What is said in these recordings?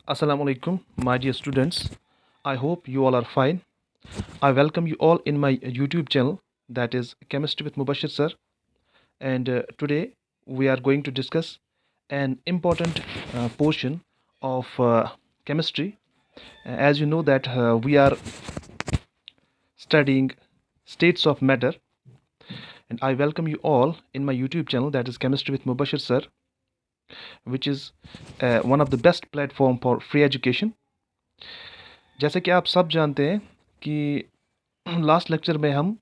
Assalamu alaikum, my dear students. I hope you all are fine. I welcome you all in my YouTube channel, that is Chemistry with Mubashir sir. And today we are going to discuss an important portion of chemistry. As you know that we are studying states of matter, and I welcome you all in my YouTube channel, that is Chemistry with Mubashir sir, which is one of the best platform for free education. जैसे कि आप सब जानते हैं कि last lecture में हम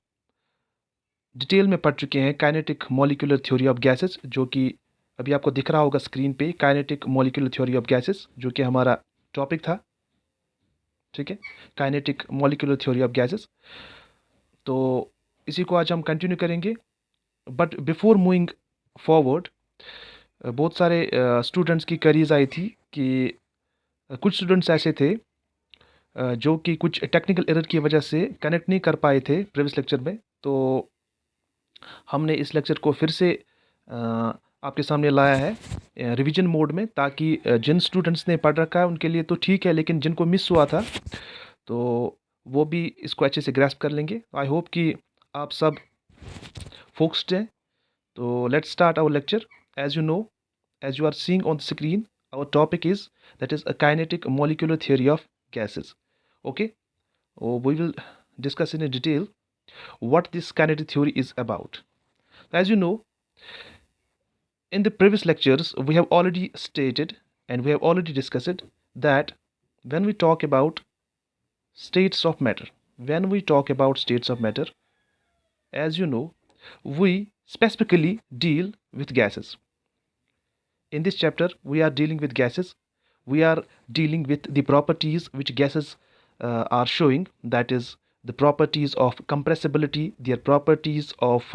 detail में पढ़ चुके हैं kinetic molecular theory of gases, जो कि अभी आपको दिख रहा होगा स्क्रीन पे, kinetic molecular theory of gases, जो कि हमारा टॉपिक था। ठीक है, kinetic molecular theory of gases. तो इसी को आज हम कंटिन्यू करेंगे। बट बिफोर मूविंग फॉरवर्ड, बहुत सारे स्टूडेंट्स की क्वेरीज आई थी कि कुछ स्टूडेंट्स ऐसे थे जो कि कुछ टेक्निकल एरर की वजह से कनेक्ट नहीं कर पाए थे प्रीवियस लेक्चर में। तो हमने इस लेक्चर को फिर से आपके सामने लाया है रिवीजन मोड में, ताकि जिन स्टूडेंट्स ने पढ़ रखा है उनके लिए तो ठीक है, लेकिन जिनको मिस हुआ था तो वो भी इसको अच्छे से ग्रैस्प कर लेंगे। आई होप कि आप सब फोकस्ड हैं। तो let's start our lecture. As you know, as you are seeing on the screen, our topic is that is a kinetic molecular theory of gases. Okay, we will discuss in detail what this kinetic theory is about. As you know, in the previous lectures we have already stated and we have already discussed that when we talk about states of matter, as you know, we specifically deal with gases. In this chapter we are dealing with gases. We are dealing with the properties which gases are showing, that is the properties of compressibility, their properties of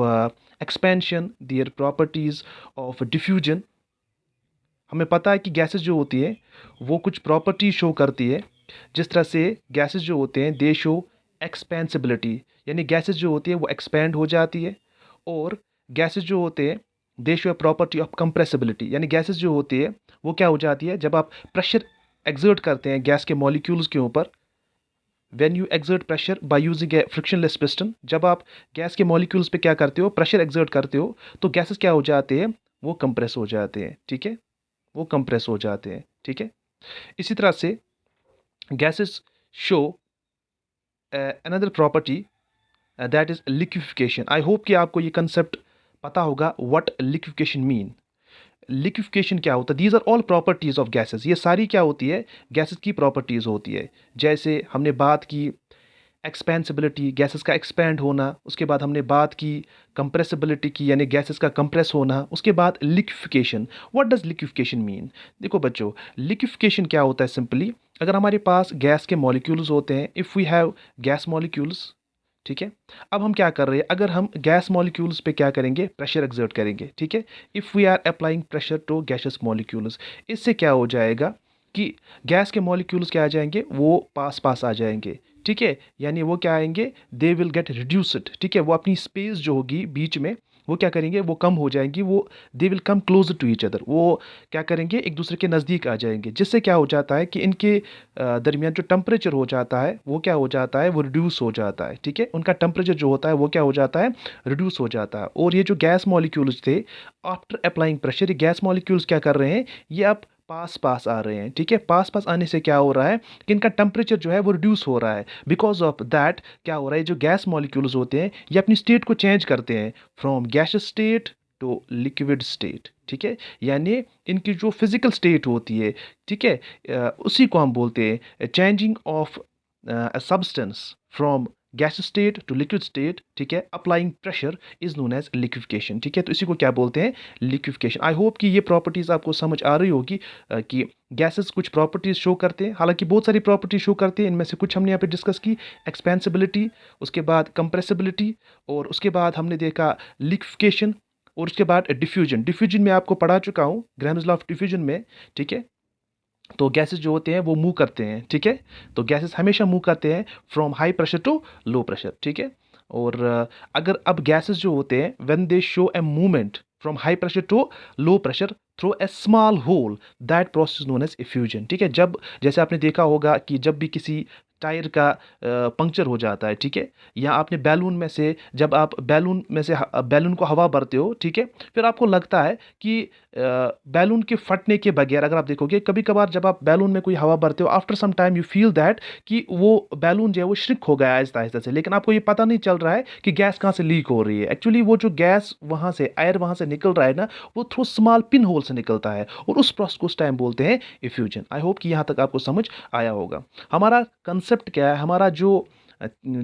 expansion, their properties of diffusion. हमें पता है कि gases जो होती है वो कुछ property show करती है। जिस तरह से गैसेस जो होते हैं दे शो एक्सपेंसिबिलिटी, यानी गैसेस जो होती है वो एक्सपैंड हो जाती है, और गैसेस जो होते हैं दे शो प्रॉपर्टी ऑफ कंप्रेसिबिलिटी, यानी गैसेस जो होती है वो क्या हो जाती है जब आप प्रेशर एक्सर्ट करते हैं गैस के मॉलिक्यूल्स के ऊपर। When you exert pressure by using A frictionless piston, जब आप गैस के मॉलिक्यूल्स पे क्या करते हो, प्रेशर एक्सर्ट करते हो, तो गैसेस क्या हो जाते हैं, वो कंप्रेस हो जाते हैं। ठीक है, वो कंप्रेस हो जाते हैं। ठीक है, इसी तरह से gases show another property that is liquefaction. I hope कि आपको ये कंसेप्ट पता होगा व्हाट लिक्विफिकेशन मीन। लिक्विफिकेशन क्या होता है? These are all properties of gases. ये सारी क्या होती है, गैसेस की प्रॉपर्टीज होती है। जैसे हमने बात की एक्सपेंसिबिलिटी, गैसेस का एक्सपैंड होना, उसके बाद हमने बात की कंप्रेसिबिलिटी की, यानी गैसेस का कंप्रेस होना, उसके बाद liquefaction. What does liquefaction mean? देखो बच्चों, लिक्विफिकेशन क्या होता है सिंपली, अगर हमारे पास गैस के मॉलिक्यूल्स होते हैं, if we have gas molecules, ठीक है, अब हम क्या कर रहे हैं, अगर हम गैस मॉलिक्यूल्स पे क्या करेंगे, प्रेशर एक्सर्ट करेंगे। ठीक है, if we are applying pressure to gases molecules, इससे क्या हो जाएगा कि गैस के मॉलिक्यूल्स क्या आ जाएंगे, वो पास पास आ जाएंगे। ठीक है, यानी वो क्या आएंगे, दे विल गेट रिड्यूस्ड। ठीक है, वो अपनी स्पेस जो होगी बीच में वो क्या करेंगे, वो कम हो जाएंगी, वो they will come closer to each other, वो क्या करेंगे, एक दूसरे के नज़दीक आ जाएंगे, जिससे क्या हो जाता है कि इनके दरमियान जो टेम्परेचर हो जाता है वो क्या हो जाता है, वो रिड्यूस हो जाता है। ठीक है, उनका टेम्परेचर जो होता है वो क्या हो जाता है, रिड्यूस हो जाता है। और ये जो गैस मॉलिक्यूल्स थे, आफ्टर अप्लाइंग प्रेशर, ये गैस मॉलिक्यूल्स क्या कर रहे हैं, ये अब पास पास आ रहे हैं। ठीक है, पास पास आने से क्या हो रहा है कि इनका टेम्परेचर जो है वो रिड्यूस हो रहा है। बिकॉज ऑफ दैट क्या हो रहा है, जो गैस मॉलिक्यूल्स होते हैं ये अपनी स्टेट को चेंज करते हैं from gaseous state to liquid state. ठीक है, यानी इनकी जो फिजिकल स्टेट होती है, ठीक है, उसी को हम बोलते हैं changing of substance from gas state to liquid state. ठीक है, applying pressure is known as liquefaction. ठीक है, तो इसी को क्या बोलते हैं, लिक्विफिकेशन। आई होप कि ये प्रॉपर्टीज़ आपको समझ आ रही होगी कि गैसेस कुछ प्रॉपर्टीज़ शो करते हैं, हालांकि बहुत सारी प्रॉपर्टीज शो करते हैं, इनमें से कुछ हमने यहाँ पे डिस्कस की, एक्सपेंसिबिलिटी, उसके बाद कंप्रेसिबिलिटी, और उसके बाद हमने देखा लिक्विफिकेशन, और उसके बाद डिफ्यूजन। डिफ्यूजन में आपको पढ़ा चुका हूँ, ग्राम्स लॉ ऑफ डिफ्यूजन में। ठीक है, तो गैसेस जो होते हैं वो मूव करते हैं। ठीक है, तो गैसेस हमेशा मूव करते हैं from high pressure to low pressure. ठीक है, और अगर अब गैसेस जो होते हैं when they show a movement from high pressure to low pressure, through a small hole, that process known as effusion. ठीक है, जब जैसे आपने देखा होगा कि जब भी किसी टायर का पंक्चर हो जाता है, ठीक है, या आपने बैलून में से, जब आप बैलून में से बैलून को हवा भरते हो, ठीक है, फिर आपको लगता है कि बैलून के फटने के बगैर, अगर आप देखोगे कभी कभार जब आप बैलून में कोई हवा भरते हो, after some time you feel that कि वो बैलून जो है वो श्रिंक हो गया आहिस्ता आहिस्ता से, लेकिन आपको ये पता नहीं चल रहा है कि गैस कहाँ से लीक हो रही है। एक्चुअली वो जो गैस वहाँ से, एयर वहाँ से निकल रहा है ना, वो थ्रू स्मॉल पिन होल से निकलता है, और उस प्रोसेस को उस टाइम बोलते हैं इफ्यूजन। आई होप कि यहाँ तक आपको समझ आया होगा। हमारा कंसेप्ट क्या है, हमारा जो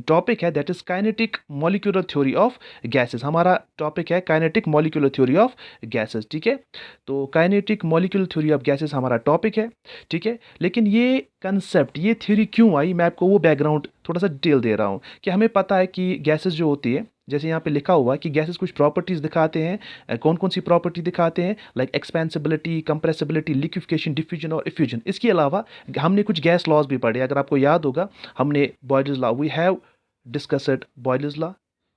टॉपिक है that is kinetic molecular theory of gases. हमारा टॉपिक है kinetic molecular theory of gases. ठीक है, तो kinetic molecular theory of gases हमारा टॉपिक है। ठीक है, लेकिन ये कंसेप्ट, ये थ्योरी क्यों आई, मैं आपको वो बैकग्राउंड थोड़ा सा डिटेल दे रहा हूँ कि हमें पता है कि गैसेस जो होती है, जैसे यहाँ पे लिखा हुआ है कि गैसेस कुछ प्रॉपर्टीज दिखाते हैं। कौन कौन सी प्रॉपर्टी दिखाते हैं, लाइक एक्सपेंसिबिलिटी, कंप्रेसिबिलिटी, लिक्विफिकेशन, डिफ्यूजन और इफ्यूजन। इसके अलावा हमने कुछ गैस लॉज भी पढ़े, अगर आपको याद होगा हमने Boyle's law, we have discussed Boyle's law.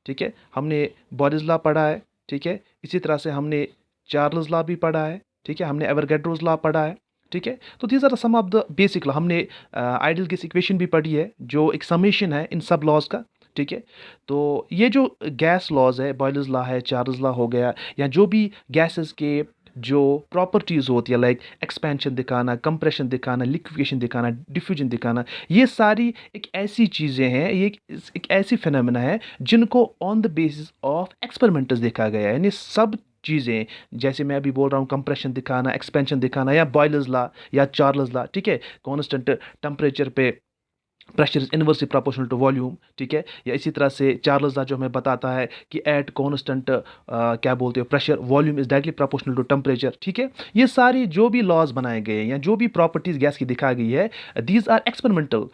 ठीक है, हमने बॉयल्स लॉ पढ़ा है। ठीक है, इसी तरह से हमने चार्ल्स लॉ भी पढ़ा है। ठीक है, हमने एवोगाड्रोस लॉ पढ़ा है। ठीक है, तो these are some of the basic law. हमने आइडल गैस इक्वेशन भी पढ़ी है, जो एक समेशन है इन सब लॉज का। ठीक है, तो ये जो गैस लॉज है, बॉयल्स लॉ है, चार्ल्स लॉ हो गया, या जो भी गैसेस के जो प्रॉपर्टीज़ होती है, लाइक एक्सपेंशन दिखाना, कंप्रेशन दिखाना, लिक्विफिकेशन दिखाना, डिफ्यूजन दिखाना, ये सारी एक ऐसी चीज़ें हैं, ये एक ऐसी फिनोमेना है जिनको on the basis of experiments देखा गया है। यानी सब चीज़ें, जैसे मैं अभी बोल रहा हूँ, कंप्रेशन दिखाना, एक्सपेंशन दिखाना, या बॉयलर्स लॉ या चार्ल्स लॉ, ठीक है, कांस्टेंट टेम्परेचर पे pressure is inversely proportional to volume. ठीक है, या इसी तरह से चार्ल्स लॉ जो हमें बताता है कि एट कांस्टेंट क्या बोलते हो, pressure, volume is directly proportional to temperature. ठीक है, ये सारी जो भी लॉज बनाए गए हैं या जो भी प्रॉपर्टीज गैस की दिखा गई है, these are experimental,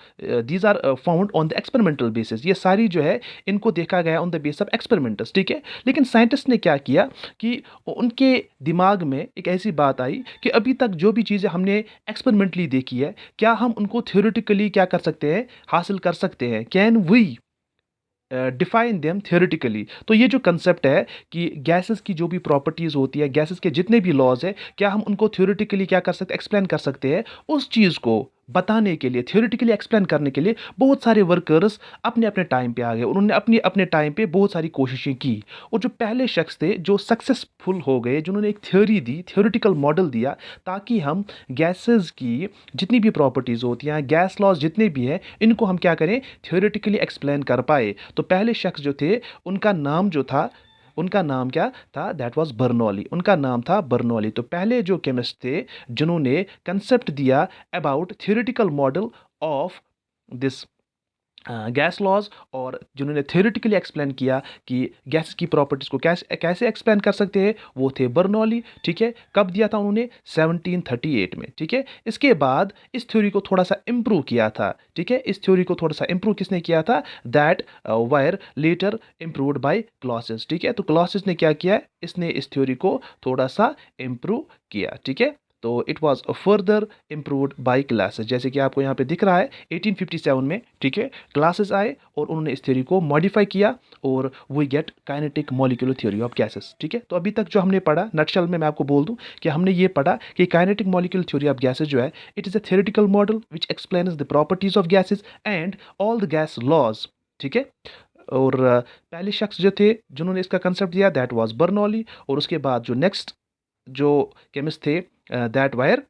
these are found on the experimental basis. ये सारी जो है इनको देखा गया on the base of experiments. ठीक है, लेकिन साइंटिस्ट ने क्या किया कि उनके दिमाग में एक ऐसी बात आई कि अभी तक जो भी चीज़ें हमने एक्सपेरिमेंटली देखी है, क्या हम उनको थ्योरेटिकली क्या कर सकते हैं, हासिल कर सकते हैं, can we define them theoretically. तो ये जो कंसेप्ट है कि गैसेस की जो भी प्रॉपर्टीज होती है, गैसेस के जितने भी लॉज है, क्या हम उनको थियोरेटिकली क्या कर सकते हैं, एक्सप्लेन कर सकते हैं। उस चीज़ को बताने के लिए, थियोरेटिकली एक्सप्लेन करने के लिए बहुत सारे वर्कर्स अपने अपने टाइम पे आ गए, उन्होंने अपने अपने टाइम पे बहुत सारी कोशिशें की। और जो पहले शख्स थे जो सक्सेसफुल हो गए, जिन्होंने एक थ्योरी दी, थियोरेटिकल मॉडल दिया, ताकि हम गैसेस की जितनी भी प्रॉपर्टीज़ होती हैं, गैस लॉज जितने भी हैं, इनको हम क्या करें, थियोरेटिकली एक्सप्लेन कर पाए। तो पहले शख्स जो थे, उनका नाम जो था, उनका नाम क्या था, दैट वाज बर्नौली। उनका नाम था बर्नौली। तो पहले जो केमिस्ट थे जिन्होंने कंसेप्ट दिया about theoretical model of this gas laws, और जिन्होंने थियोरेटिकली एक्सप्लेन किया कि गैस की प्रॉपर्टीज को कैसे कैसे एक्सप्लेन कर सकते हैं, वो थे बर्नौली। ठीक है, कब दिया था उन्होंने, 1738 में। ठीक है, इसके बाद इस थ्योरी को थोड़ा सा इम्प्रूव किया था। ठीक है, इस थ्योरी को थोड़ा सा इम्प्रूव किसने किया था, that was later improved by Clausius. ठीक है, तो क्लॉसिस ने क्या किया, इसने इस थ्योरी को थोड़ा सा इम्प्रूव किया। ठीक है, तो it was further improved by Clausius, जैसे कि आपको यहाँ पे दिख रहा है 1857 में। ठीक है, क्लासेस आए और उन्होंने इस थ्योरी को मॉडिफाई किया, और we get kinetic molecular theory of gases. ठीक है, तो अभी तक जो हमने पढ़ा, नटशल में मैं आपको बोल दूं कि हमने ये पढ़ा कि kinetic molecular theory of gases जो है, it is a theoretical model which explains the properties of gases and all the gas laws. ठीक है, और पहले शख्स जो थे जिन्होंने इसका कंसेप्ट दिया, दैट वाज बर्नौली। और उसके बाद जो नेक्स्ट जो केमिस्ट थे, दैट वायर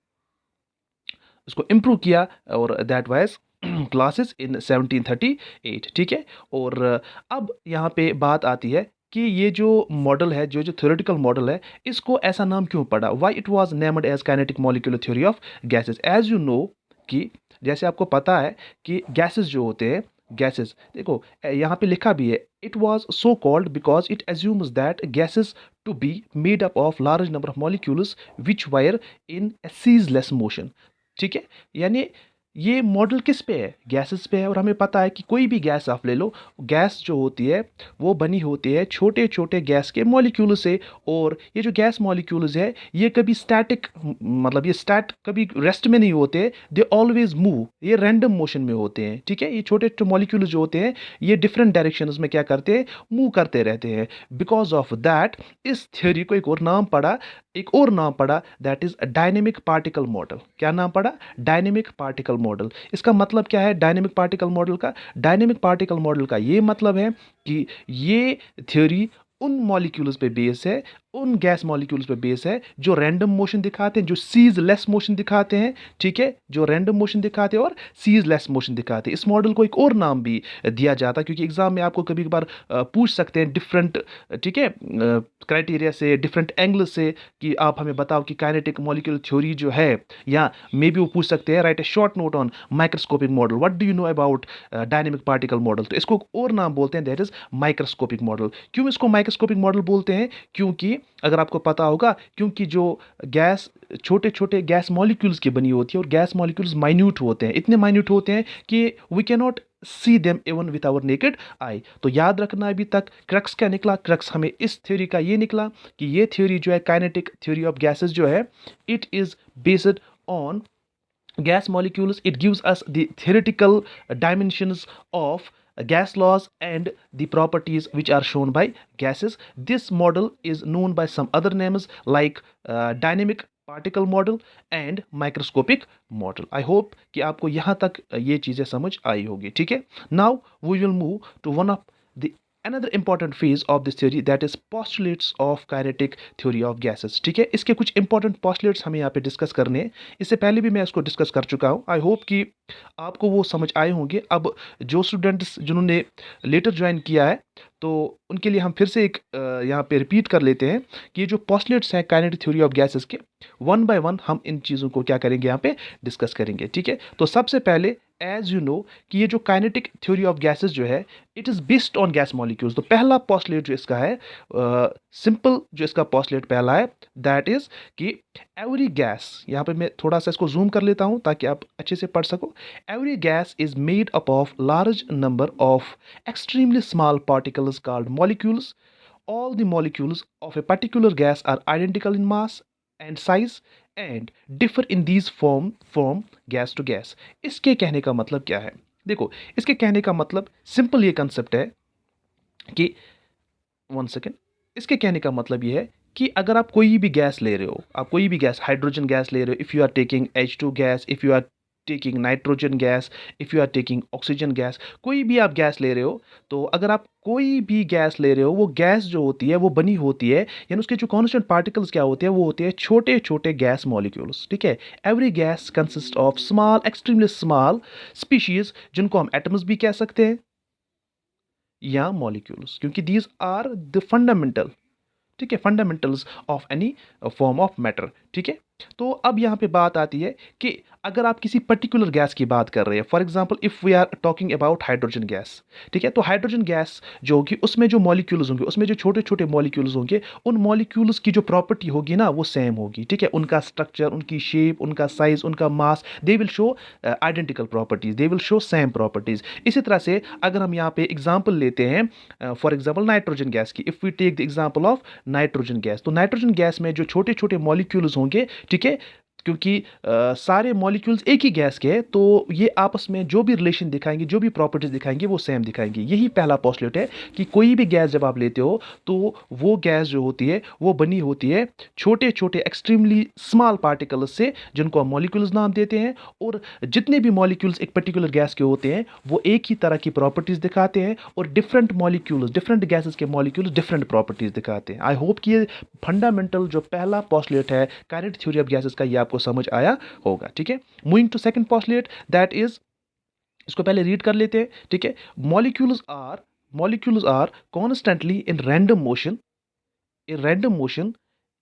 उसको इम्प्रूव किया, और दैट वाइज क्लासेस इन 1738। ठीक है, और अब यहाँ पे बात आती है कि ये जो मॉडल है, जो जो थ्योरेटिकल मॉडल है, इसको ऐसा नाम क्यों पड़ा, why it was named as kinetic molecular theory of gases. As you know कि जैसे आपको पता है कि गैसेस जो होते हैं, गैसेस देखो यहाँ पे लिखा भी है, it was so called because it assumes that gases to be made up of large number of molecules which were in a ceaseless motion. ठीक है, यानी ये मॉडल किस पे है? गैसेस पे है। और हमें पता है कि कोई भी गैस आप ले लो, गैस जो होती है वो बनी होती है छोटे छोटे गैस के मॉलिक्यूल से। और ये जो गैस मॉलिक्यूल्स है ये कभी स्टैटिक, मतलब ये स्टैट कभी रेस्ट में नहीं होते, दे ऑलवेज मूव, ये रैंडम मोशन में होते हैं। ठीक है, ये छोटे छोटे मॉलिक्यूल जो होते हैं ये डिफरेंट डायरेक्शंस में क्या करते हैं, मूव करते रहते हैं। बिकॉज ऑफ दैट इस थ्योरी को एक और नाम पड़ा, that is dynamic particle model. क्या नाम पड़ा? Dynamic particle model. इसका मतलब क्या है डायनेमिक पार्टिकल मॉडल का? डायनेमिक पार्टिकल मॉडल का ये मतलब है कि ये थ्योरी उन मॉलिक्यूल्स पे बेस है, उन गैस मॉलिक्यूल्स पे बेस है जो रैंडम मोशन दिखाते हैं, जो सीज लेस मोशन दिखाते हैं। ठीक है, जो रैंडम मोशन दिखाते हैं और सीज लेस मोशन दिखाते हैं। इस मॉडल को एक और नाम भी दिया जाता है क्योंकि एग्जाम में आपको कभी कभार पूछ सकते हैं डिफरेंट, ठीक है, क्राइटेरिया से, डिफरेंट एंगल से कि आप हमें बताओ कि काइनेटिक मॉलिक्यूल थ्योरी जो है, या मे बी वो पूछ सकते हैं right A short note on microscopic model, what do you know about dynamic particle model. तो इसको और नाम बोलते हैं दैट इज माइक्रोस्कोपिक मॉडल। क्यों इसको माइक्रोस्कोपिक मॉडल बोलते हैं? क्योंकि अगर आपको पता होगा, क्योंकि जो गैस छोटे छोटे गैस मॉलिक्यूल्स की बनी होती है और गैस मॉलिक्यूल्स माइन्यूट होते हैं, इतने माइन्यूट होते हैं कि we can not see them even with our naked eye. तो याद रखना, अभी तक क्रक्स क्या निकला? क्रक्स हमें इस थ्योरी का ये निकला कि ये थ्योरी जो है काइनेटिक थ्योरी ऑफ गैसेस जो है, it is based on gas molecules. It gives us the theoretical dimensions of gas laws and the properties which are shown by gases. This model is known by some other names like dynamic particle model and microscopic model. I hope कि आपको यहाँ तक ये चीज़ें समझ आई होगी। ठीक है, now we will move to one of the another important phase of this theory, that is postulates of kinetic theory of gases. ठीक है, इसके कुछ इंपॉर्टेंट postulates हमें यहाँ पे डिस्कस करने हैं। इससे पहले भी मैं इसको डिस्कस कर चुका हूँ। आई होप कि आपको वो समझ आए होंगे। अब जो स्टूडेंट्स जिन्होंने लेटर ज्वाइन किया है तो उनके लिए हम फिर से एक यहाँ पे रिपीट कर लेते हैं कि ये जो postulates हैं काइनेटिक थ्योरी ऑफ गैसेस के, वन बाय वन हम इन चीज़ों को क्या करेंगे, यहाँ पे डिस्कस करेंगे। ठीक है, तो सबसे पहले एज यू नो कि ये जो काइनेटिक थ्योरी ऑफ गैसेस जो है it is based on gas molecules. तो पहला पोस्टुलेट जो इसका है, सिंपल जो इसका पोस्टुलेट पहला है, दैट इज कि एवरी गैस, यहाँ पे मैं थोड़ा सा इसको जूम कर लेता हूँ ताकि आप अच्छे से पढ़ सको। Every gas is made up of large number of extremely small particles called molecules. All the molecules of a particular gas are identical in mass and size and differ in these from gas to gas. इसके कहने का मतलब क्या है? देखो, इसके कहने का मतलब सिंपल ये कंसेप्ट है कि, वन सेकेंड, इसके कहने का मतलब ये है कि अगर आप कोई भी गैस ले रहे हो, आप कोई भी गैस, हाइड्रोजन गैस ले रहे हो, if you are taking H2 gas, if you are taking nitrogen gas, if you are taking oxygen gas, कोई भी आप गैस ले रहे हो, तो अगर आप कोई भी गैस ले रहे हो, वो गैस जो होती है वो बनी होती है, यानी उसके जो कॉन्स्टेंट पार्टिकल्स क्या होते हैं, वो होते हैं छोटे छोटे गैस मॉलिक्यूल्स। ठीक है, every gas consist of small, extremely small species, जिनको हम एटम्स भी कह सकते हैं या मॉलिक्यूल्स, क्योंकि दीज आर द फंडामेंटल, ठीक है, fundamentals of any form of matter. ठीक है, तो अब यहाँ पे बात आती है कि अगर आप किसी पर्टिकुलर गैस की बात कर रहे हैं, for example if we are talking about hydrogen gas, ठीक है, तो हाइड्रोजन गैस जो होगी उसमें जो मॉलिक्यूल्स होंगे, उसमें जो छोटे छोटे मॉलिक्यूल्स होंगे, उन मॉलिक्यूल्स की जो प्रॉपर्टी होगी ना वो सेम होगी। ठीक है, उनका स्ट्रक्चर, उनकी शेप, उनका साइज, उनका mass, they will show identical properties, they will show same properties. इसी तरह से अगर हम यहाँ पे एग्जाम्पल लेते हैं, फॉर एग्जाम्पल नाइट्रोजन गैस की, if we take the example of nitrogen gas, तो नाइट्रोजन गैस में जो छोटे छोटे मॉलिक्यूल्स होंगे, ठीक है, क्योंकि सारे मॉलिक्यूल्स एक ही गैस के हैं, तो ये आपस में जो भी रिलेशन दिखाएंगे, जो भी प्रॉपर्टीज दिखाएंगे वो सेम दिखाएंगे। यही पहला पोस्टुलेट है कि कोई भी गैस जब आप लेते हो तो वो गैस जो होती है वो बनी होती है छोटे छोटे एक्सट्रीमली स्मॉल पार्टिकल्स से, जिनको हम मॉलिक्यूल्स नाम देते हैं। और जितने भी मॉलिक्यूल्स एक पर्टिकुलर गैस के होते हैं वो एक ही तरह की प्रॉपर्टीज दिखाते हैं, और डिफरेंट मॉलिक्यूल्स, डिफरेंट गैसेस के मॉलिक्यूल्स डिफरेंट प्रॉपर्टीज दिखाते हैं। आई होप कि ये फंडामेंटल जो पहला पोस्टुलेट है काइनेटिक थ्योरी ऑफ गैसेस का, ये आपको समझ आया होगा। ठीक है, moving to second postulate, that is, इसको पहले रीड कर लेते हैं। ठीक है, molecules are constantly in random motion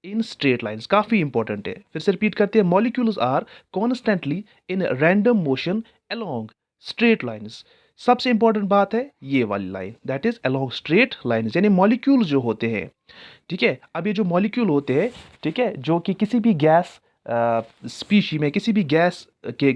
in straight lines. काफी इंपॉर्टेंट है, फिर से रिपीट करते हैं, molecules are constantly in random motion along straight lines. सबसे इंपॉर्टेंट बात है ये वाली line, that is along straight lines, यानी मॉलिक्यूल्स जो होते हैं, ठीक है, अब ये जो मॉलिक्यूल होते हैं, ठीक है, जो कि किसी भी गैस स्पीशी में, किसी भी गैस के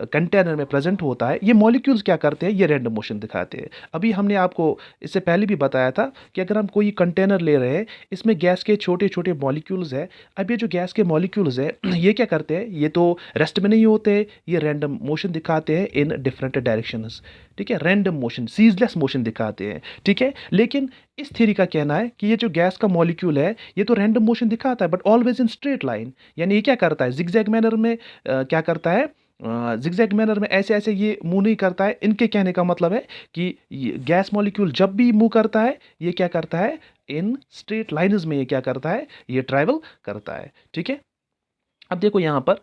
कंटेनर में प्रेजेंट होता है, ये मॉलिक्यूल्स क्या करते हैं, ये रैंडम मोशन दिखाते हैं। अभी हमने आपको इससे पहले भी बताया था कि अगर हम कोई कंटेनर ले रहे हैं, इसमें गैस के छोटे छोटे मॉलिक्यूल्स है। अब ये जो गैस के मॉलिक्यूल्स है ये क्या करते हैं, ये तो रेस्ट में नहीं होते, ये रैंडम मोशन दिखाते हैं इन डिफरेंट डायरेक्शंस। ठीक है, रैंडम मोशन, सीजलेस मोशन दिखाते हैं। ठीक है, लेकिन इस थ्योरी का कहना है कि ये जो गैस का मॉलिक्यूल है ये तो रैंडम मोशन दिखाता है but always in straight line. यानी ये क्या करता है, जिगजैग मैनर में क्या करता है, जिगजैग मैनर में ऐसे ऐसे ये मूव नहीं करता है। इनके कहने का मतलब है कि गैस मॉलिक्यूल जब भी मूव करता है ये क्या करता है, इन स्ट्रेट लाइन्स में ये क्या करता है, ये ट्रैवल करता है। ठीक है, अब देखो यहां पर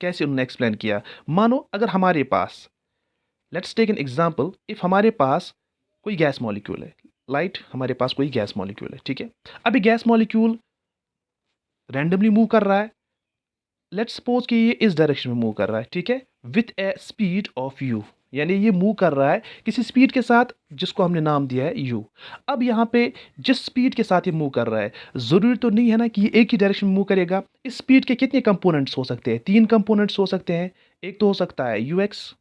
कैसे उन्होंने एक्सप्लेन किया। मानो अगर हमारे पास, let's take an example, if हमारे पास कोई गैस मॉलिक्यूल है, लाइट, हमारे पास कोई गैस मॉलिक्यूल है। ठीक है, अभी गैस मॉलिक्यूल रैंडमली मूव कर रहा है। लेट्स सपोज कि ये इस डायरेक्शन में मूव कर रहा है। ठीक है, with A speed of you, यानी ये मूव कर रहा है किसी स्पीड के साथ जिसको हमने नाम दिया है यू। अब यहाँ पे जिस स्पीड के साथ ये मूव कर रहा है, जरूरी तो नहीं है ना कि ये एक ही डायरेक्शन में मूव करेगा। इस स्पीड के कितने कंपोनेंट्स हो सकते हैं, 3 कंपोनेंट्स हो सकते हैं। एक तो हो सकता है यू एक्स,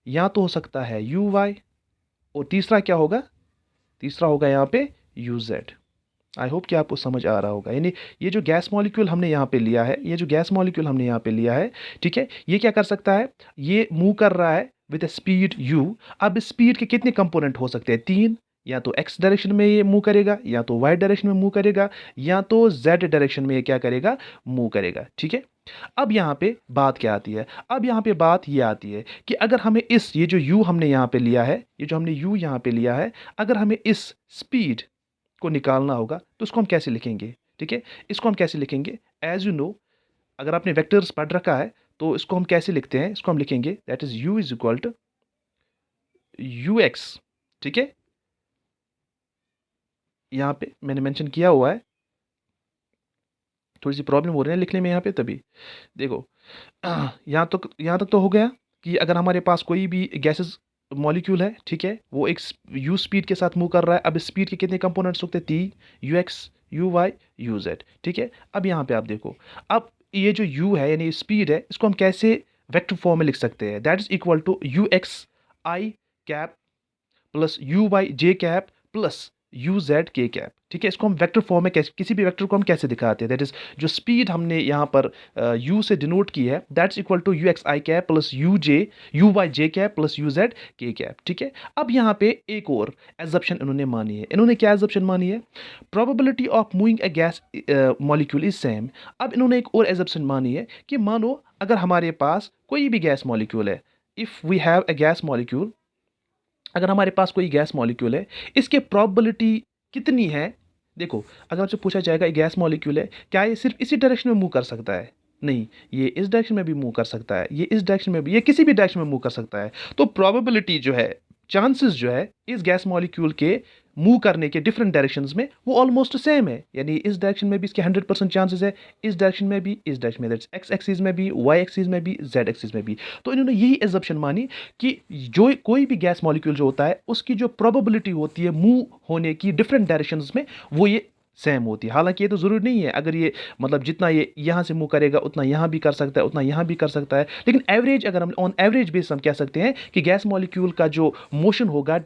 या तो हो सकता है यू वाई, और तीसरा क्या होगा, तीसरा होगा यहाँ पे यू जेड। आई होप कि आपको समझ आ रहा होगा। यानी ये जो गैस मॉलिक्यूल हमने यहाँ पे लिया है, ये जो गैस मॉलिक्यूल हमने यहाँ पे लिया है, ठीक है, ये क्या कर सकता है, ये मूव कर रहा है विद स्पीड u। अब इस स्पीड के कितने कंपोनेंट हो सकते हैं, 3। या तो x डायरेक्शन में ये मूव करेगा, या तो y डायरेक्शन में मूव करेगा, या तो z डायरेक्शन में ये क्या करेगा, मूव करेगा। ठीक है, अब यहाँ पे बात क्या आती है, अब यहाँ पे बात ये आती है कि अगर हमें इस, ये जो u हमने यहाँ पे लिया है, ये जो हमने u यहाँ पे लिया है, अगर हमें इस स्पीड को निकालना होगा तो इसको हम कैसे लिखेंगे। ठीक है, इसको हम कैसे लिखेंगे, एज यू नो, अगर आपने वेक्टर्स पढ़ रखा है तो इसको हम कैसे लिखते हैं, इसको हम लिखेंगे that is u is equal to u x. ठीक है, यहाँ पे मैंने मेंशन किया हुआ है, थोड़ी सी प्रॉब्लम हो रही है लिखने में यहाँ पे, तभी देखो यहाँ तक तो हो गया कि अगर हमारे पास कोई भी गैसेस मॉलिक्यूल है, ठीक है, वो एक यू स्पीड के साथ मूव कर रहा है। अब स्पीड के कितने कंपोनेंट्स होते हैं, 3, u x, u y, u z. ठीक है, अब यहाँ पे आप देखो, अब ये जो यू है यानी स्पीड है, इसको हम कैसे वेक्टर फॉर्म में लिख सकते हैं, that is equal to u x i cap plus u y j cap plus u z k cap. ठीक है, इसको हम वेक्टर फॉर्म में कैसे, किसी भी वेक्टर को हम कैसे दिखाते हैं, दैट इज जो स्पीड हमने यहाँ पर यू से डिनोट की है, that's equal to u x i cap plus u y j cap plus u z k cap. ठीक है, अब यहाँ पे एक और एजप्शन इन्होंने मानी है। इन्होंने क्या एजप्शन मानी है, probability of moving A gas molecule is same. अब इन्होंने एक और एजप्शन मानी है कि मानो अगर हमारे पास कोई भी गैस मॉलिक्यूल है, if we have a gas molecule, अगर हमारे पास कोई गैस मॉलिक्यूल है, इसके प्रोबेबिलिटी कितनी है। देखो, अगर आपसे पूछा जाएगा ये गैस मॉलिक्यूल है, क्या ये सिर्फ इसी डायरेक्शन में मूव कर सकता है, नहीं, ये इस डायरेक्शन में भी मूव कर सकता है, ये इस डायरेक्शन में भी, ये किसी भी डायरेक्शन में मूव कर सकता है। तो प्रोबेबिलिटी जो है, चांसेस जो है इस गैस मॉलिक्यूल के मूव करने के डिफरेंट डायरेक्शंस में, वो ऑलमोस्ट सेम है। यानी इस डायरेक्शन में भी इसके 100% चांसेस है, इस डायरेक्शन में भी, इस डायरेक्शन में, दैट्स एक्स एक्सिस में भी, वाई एक्सिस में भी, जेड एक्सिस में भी। तो इन्होंने यही एजप्शन मानी कि जो कोई भी गैस मॉलिक्यूल जो होता है उसकी जो प्रोबेबिलिटी होती है मूव होने की डिफरेंट डायरेक्शंस में, वो ये सेम होती है। हालांकि ये तो ज़रूरी नहीं है, अगर ये मतलब जितना ये यहाँ से मूव करेगा उतना यहाँ भी कर सकता है, उतना यहाँ भी कर सकता है, लेकिन एवरेज, अगर हम ऑन एवरेज बेस हम कह सकते हैं कि गैस मॉलिक्यूल का जो मोशन होगा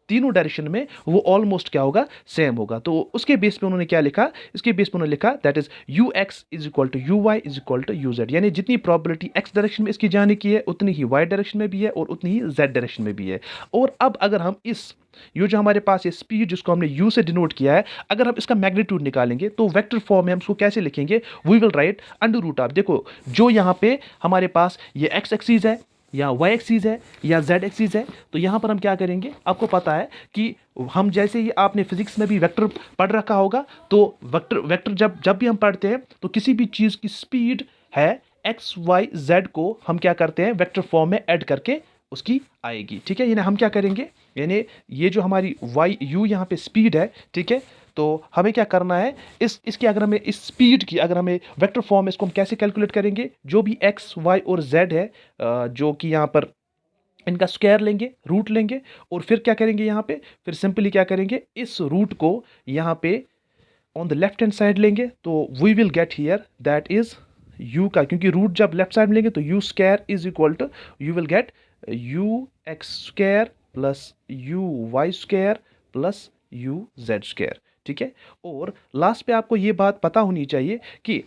तीनों डायरेक्शन में, वो ऑलमोस्ट क्या होगा, सेम होगा। तो उसके बेस पे उन्होंने क्या लिखा, इसके बेस पे उन्होंने लिखा that is u x is equal to u y is equal to u z. यानी जितनी प्रोबेबिलिटी एक्स डायरेक्शन में इसकी जाने की है, उतनी ही वाई डायरेक्शन में भी है और उतनी ही जेड डायरेक्शन में भी है। और अब अगर हम इस, ये जो हमारे पास ये स्पीड जिसको हमने u से डिनोट किया है, अगर हम इसका मैग्नीट्यूड निकालेंगे तो वेक्टर फॉर्म में हम इसको कैसे लिखेंगे, we will write under root of, देखो जो यहाँ पे हमारे पास ये x एक्सिस है या y एक्सिस है या z एक्सिस है, तो यहाँ पर हम क्या करेंगे, आपको पता है कि हम जैसे ही आपने फिजिक्स में भी वेक्टर पढ़ रखा होगा, तो वेक्टर जब भी हम पढ़ते हैं तो किसी भी चीज़ की स्पीड है x y z को हम क्या करते हैं, वेक्टर फॉर्म में ऐड करके उसकी आएगी। ठीक है, यानी हम क्या करेंगे, यानी ये जो हमारी वाई यू यहाँ पे स्पीड है, ठीक है, तो हमें क्या करना है, इसकी अगर हमें इस स्पीड की अगर हमें वेक्टर फॉर्म में इसको हम कैसे कैलकुलेट करेंगे, जो भी एक्स वाई और जेड है, जो कि यहाँ पर इनका स्क्वायर लेंगे, रूट लेंगे, और फिर क्या करेंगे, यहाँ पे फिर सिंपली क्या करेंगे, इस रूट को यहाँ पे on the left hand side लेंगे, तो we will get here that is u का, क्योंकि रूट जब लेफ्ट साइड में लेंगे तो u square is equal to, you will get u x square plus u y square plus u z square, ठीक है। और लास्ट पे आपको ये बात पता होनी चाहिए कि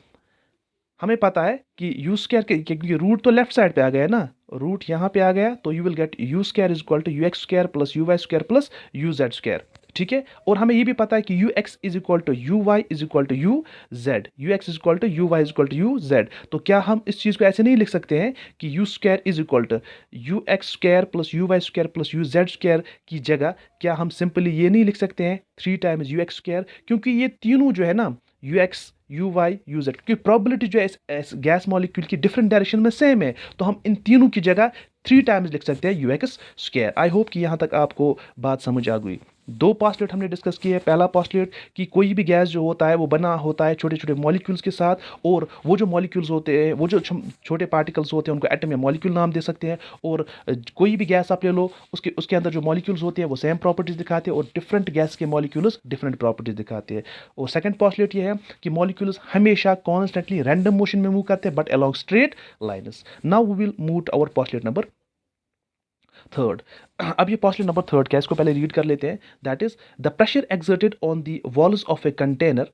हमें पता है कि यू स्क्वायर के, क्योंकि रूट तो लेफ्ट साइड पे आ गया ना, रूट यहाँ पे आ गया, तो you will get u square is equal to u x square plus u y square plus u z square, ठीक है। और हमें ये भी पता है कि u x is equal to u y is equal to u z, u x is equal to u y is equal to u z. तो क्या हम इस चीज़ को ऐसे नहीं लिख सकते हैं कि u square is equal to u x square plus u y square plus u z square की जगह क्या हम सिंपली ये नहीं लिख सकते हैं 3 टाइम्स यू एक्स स्क्वायर, क्योंकि ये तीनों जो है ना, you x u y u Z, क्योंकि प्रॉबिलिटी जो है इस गैस मॉलिक्यूल की डिफरेंट डायरेक्शन में सेम है, तो हम इन तीनों की जगह 3 टाइम्स लिख सकते हैं you x square. I hope कि यहाँ तक आपको बात समझ आ गई। 2 पॉस्टुलेट हमने डिस्कस किए हैं। पहला पॉस्टुलेट कि कोई भी गैस जो होता है वो बना होता है छोटे छोटे मॉलिक्यूल्स के साथ, और वो जो मॉलिक्यूल्स होते हैं, वो जो छोटे पार्टिकल्स होते हैं, उनको एटम या मॉलिक्यूल नाम दे सकते हैं। और कोई भी गैस आप ले लो, उसके अंदर जो मॉलिक्यूल्स होते हैं वो सेम प्रॉपर्टीज दिखाते हैं, और डिफरेंट गैस के मॉलिक्यूल्स डिफरेंट प्रॉपर्टीज दिखाते हैं। और सेकंड पॉस्टुलेट ये है कि मॉलिक्यूल्स हमेशा कॉन्स्टेंटली रैंडम मोशन में मूव करते हैं but along straight lines. Now we will move to our postulate number third. अब ये पॉस्टुलेट नंबर थर्ड क्या है, इसको पहले रीड कर लेते हैं। That is the pressure exerted on the walls of a container